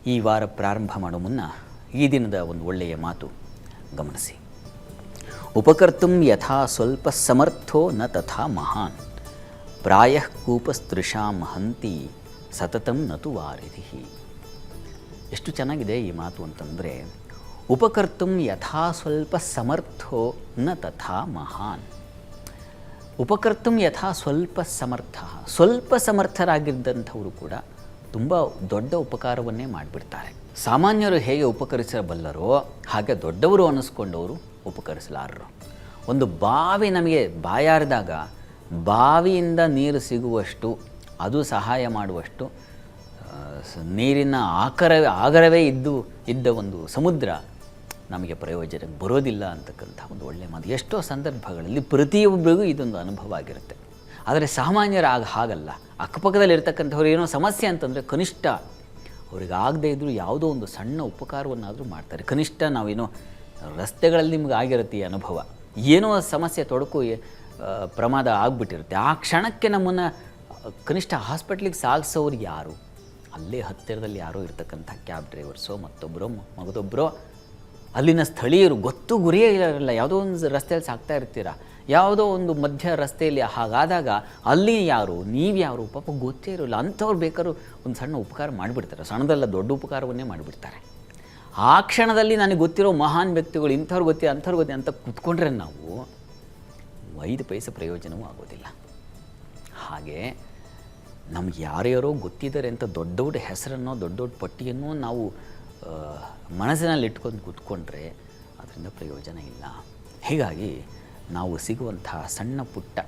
ಈ ವಾರ ಪ್ರಾರಂಭ ಮಾಡೋ ಮುನ್ನ ಈ ದಿನದ ಒಂದು ಒಳ್ಳೆಯ ಮಾತು ಗಮನಿಸಿ. ಉಪಕರ್ತುಂ ಯಥಾ ಸ್ವಲ್ಪ ಸಮರ್ಥೋ ನ ತಥಾ ಮಹಾನ್, ಪ್ರಾಯಃ ಕೂಪಸ್ತೃಷಾಂ ಹಂತಿ ಸತತಂ ನತು ವಾರಿಧಿ. ಎಷ್ಟು ಚೆನ್ನಾಗಿದೆ ಈ ಮಾತು ಅಂತಂದರೆ, ಉಪಕರ್ತುಂ ಯಥಾ ಸ್ವಲ್ಪ ಸಮರ್ಥೋ ನ ತಥಾ ಮಹಾನ್. ಉಪಕರ್ತುಂ ಯಥಾ ಸ್ವಲ್ಪ ಸಮರ್ಥ, ಸ್ವಲ್ಪ ಸಮರ್ಥರಾಗಿದ್ದಂಥವರು ಕೂಡ ತುಂಬ ದೊಡ್ಡ ಉಪಕಾರವನ್ನೇ ಮಾಡಿಬಿಡ್ತಾರೆ. ಸಾಮಾನ್ಯರು ಹೇಗೆ ಉಪಕರಿಸಬಲ್ಲರೋ ಹಾಗೆ ದೊಡ್ಡವರು ಅನ್ನಿಸ್ಕೊಂಡವರು ಉಪಕರಿಸಲಾರರು. ಒಂದು ಬಾವಿ ನಮಗೆ ಬಾಯಾರಿದಾಗ ಬಾವಿಯಿಂದ ನೀರು ಸಿಗುವಷ್ಟು, ಅದು ಸಹಾಯ ಮಾಡುವಷ್ಟು ನೀರಿನ ಆಗರವೇ ಇದ್ದ ಒಂದು ಸಮುದ್ರ ನಮಗೆ ಪ್ರಯೋಜನಕ್ಕೆ ಬರೋದಿಲ್ಲ ಅಂತಕ್ಕಂಥ ಒಂದು ಒಳ್ಳೆಯ ಮಾತು. ಎಷ್ಟೋ ಸಂದರ್ಭಗಳಲ್ಲಿ ಪ್ರತಿಯೊಬ್ಬರಿಗೂ ಇದೊಂದು ಅನುಭವ ಆಗಿರುತ್ತೆ. ಆದರೆ ಸಾಮಾನ್ಯರ ಹಾಗಲ್ಲ. ಅಕ್ಕಪಕ್ಕದಲ್ಲಿರ್ತಕ್ಕಂಥವ್ರು ಏನೋ ಸಮಸ್ಯೆ ಅಂತಂದರೆ ಕನಿಷ್ಠ ಅವ್ರಿಗೆ ಆಗದೇ ಇದ್ದರೂ ಯಾವುದೋ ಒಂದು ಸಣ್ಣ ಉಪಕಾರವನ್ನಾದರೂ ಮಾಡ್ತಾರೆ. ಕನಿಷ್ಠ ನಾವೇನೋ ರಸ್ತೆಗಳಲ್ಲಿ ನಿಮ್ಗೆ ಆಗಿರುತ್ತೆ ಈ ಅನುಭವ, ಏನೋ ಸಮಸ್ಯೆ ತೊಡಕು ಪ್ರಮಾದ ಆಗಿಬಿಟ್ಟಿರುತ್ತೆ, ಆ ಕ್ಷಣಕ್ಕೆ ನಮ್ಮನ್ನು ಕನಿಷ್ಠ ಹಾಸ್ಪಿಟ್ಲಿಗೆ ಸಾಗಿಸೋರು ಯಾರು? ಅಲ್ಲೇ ಹತ್ತಿರದಲ್ಲಿ ಯಾರೋ ಇರ್ತಕ್ಕಂಥ ಕ್ಯಾಬ್ ಡ್ರೈವರ್ಸೋ ಮಗದೊಬ್ಬರೋ ಅಲ್ಲಿನ ಸ್ಥಳೀಯರು, ಗೊತ್ತು ಗುರಿಯೇ ಇರಲ್ಲ, ಯಾವುದೋ ಒಂದು ರಸ್ತೆಯಲ್ಲಿ ಸಾಕ್ತಾ ಇರ್ತೀರ, ಯಾವುದೋ ಒಂದು ಮಧ್ಯ ರಸ್ತೆಯಲ್ಲಿ ಹಾಗಾದಾಗ ಅಲ್ಲಿ ಯಾರು, ನೀವು ಯಾರು ಪಾಪ ಗೊತ್ತೇ ಇರೋಲ್ಲ, ಅಂಥವ್ರು ಬೇಕಾದ್ರೂ ಒಂದು ಸಣ್ಣ ಉಪಕಾರ ಮಾಡಿಬಿಡ್ತಾರೆ. ಸಣ್ಣದಲ್ಲ, ದೊಡ್ಡ ಉಪಕಾರವನ್ನೇ ಮಾಡಿಬಿಡ್ತಾರೆ. ಆ ಕ್ಷಣದಲ್ಲಿ ನನಗೆ ಗೊತ್ತಿರೋ ಮಹಾನ್ ವ್ಯಕ್ತಿಗಳು, ಇಂಥವ್ರು ಗೊತ್ತಿಲ್ಲ ಅಂಥವ್ರು ಗೊತ್ತಿಲ್ಲ ಅಂತ ಕೂತ್ಕೊಂಡ್ರೆ ನಾವು 5 ಪೈಸೆ ಪ್ರಯೋಜನವೂ ಆಗೋದಿಲ್ಲ. ಹಾಗೆ ನಮ್ಗೆ ಯಾರ್ಯಾರೋ ಗೊತ್ತಿದ್ದಾರೆ ಅಂತ ದೊಡ್ಡ ದೊಡ್ಡ ಹೆಸರನ್ನೋ ದೊಡ್ಡ ದೊಡ್ಡ ಪಟ್ಟಿಯನ್ನು ನಾವು ಮನಸ್ಸಿನಲ್ಲಿ ಇಟ್ಕೊಂಡು ಕೂತ್ಕೊಂಡ್ರೆ ಅದರಿಂದ ಪ್ರಯೋಜನ ಇಲ್ಲ. ಹೀಗಾಗಿ ನಾವು ಸಿಗುವಂತಹ ಸಣ್ಣ ಪುಟ್ಟ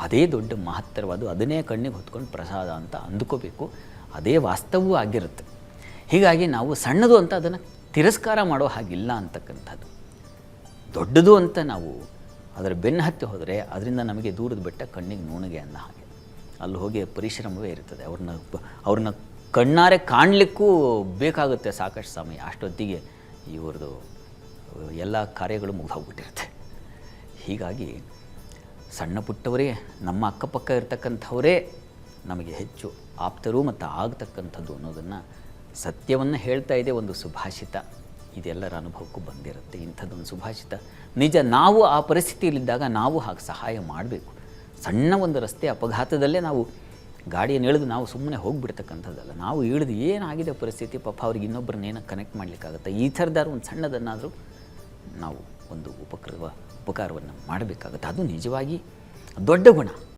ಅದೇ ದೊಡ್ಡ ಮಹತ್ತರವಾದ, ಅದನ್ನೇ ಕಣ್ಣಿಗೆ ಹೊತ್ಕೊಂಡು ಪ್ರಸಾದ ಅಂತ ಅಂದ್ಕೋಬೇಕು. ಅದೇ ವಾಸ್ತವವೂ ಆಗಿರುತ್ತೆ. ಹೀಗಾಗಿ ನಾವು ಸಣ್ಣದು ಅಂತ ಅದನ್ನು ತಿರಸ್ಕಾರ ಮಾಡೋ ಹಾಗಿಲ್ಲ ಅಂತಕ್ಕಂಥದ್ದು. ದೊಡ್ಡದು ಅಂತ ನಾವು ಅದರ ಬೆನ್ನು ಹತ್ತಿ ಹೋದರೆ ಅದರಿಂದ ನಮಗೆ ದೂರದ ಬೆಟ್ಟ ಕಣ್ಣಿಗೆ ನುಣಗೆ ಅನ್ನೋ ಹಾಗೆ. ಅಲ್ಲಿ ಹೋಗಿ ಪರಿಶ್ರಮವೇ ಇರ್ತದೆ. ಅವ್ರನ್ನ ಕಣ್ಣಾರೆ ಕಾಣಲಿಕ್ಕೂ ಬೇಕಾಗುತ್ತೆ ಸಾಕಷ್ಟು ಸಮಯ. ಅಷ್ಟೊತ್ತಿಗೆ ಇವ್ರದ್ದು ಎಲ್ಲ ಕಾರ್ಯಗಳು ಮುಗಿದೋಗ್ಬಿಟ್ಟಿರುತ್ತೆ. ಹೀಗಾಗಿ ಸಣ್ಣ ಪುಟ್ಟವರೇ, ನಮ್ಮ ಅಕ್ಕಪಕ್ಕ ಇರತಕ್ಕಂಥವರೇ ನಮಗೆ ಹೆಚ್ಚು ಆಪ್ತರು ಮತ್ತು ಆಗ್ತಕ್ಕಂಥದ್ದು ಅನ್ನೋದನ್ನು, ಸತ್ಯವನ್ನು ಹೇಳ್ತಾ ಇದೆ ಒಂದು ಸುಭಾಷಿತ. ಇದೆಲ್ಲರ ಅನುಭವಕ್ಕೂ ಬಂದಿರುತ್ತೆ ಇಂಥದ್ದೊಂದು ಸುಭಾಷಿತ. ನಿಜ, ನಾವು ಆ ಪರಿಸ್ಥಿತಿಯಲ್ಲಿದ್ದಾಗ ನಾವು ಹಾಗೆ ಸಹಾಯ ಮಾಡಬೇಕು. ಸಣ್ಣ ಒಂದು ರಸ್ತೆ ಅಪಘಾತದಲ್ಲೇ ನಾವು ಗಾಡಿಯನ್ನು ಇಳಿದು ನಾವು ಸುಮ್ಮನೆ ಹೋಗಿಬಿಡ್ತಕ್ಕಂಥದ್ದಲ್ಲ. ನಾವು ಇಳಿದು ಏನಾಗಿದೆ ಪರಿಸ್ಥಿತಿ, ಪಾಪ ಅವ್ರಿಗೆ ಇನ್ನೊಬ್ಬರನ್ನೇನೋ ಕನೆಕ್ಟ್ ಮಾಡಲಿಕ್ಕಾಗುತ್ತೆ, ಈ ಥರದಾರು ಒಂದು ಸಣ್ಣದನ್ನಾದರೂ ನಾವು ಒಂದು ಉಪಕಾರವನ್ನು ಮಾಡಬೇಕಾಗುತ್ತೆ. ಅದು ನಿಜವಾಗಿ ದೊಡ್ಡ ಗುಣ.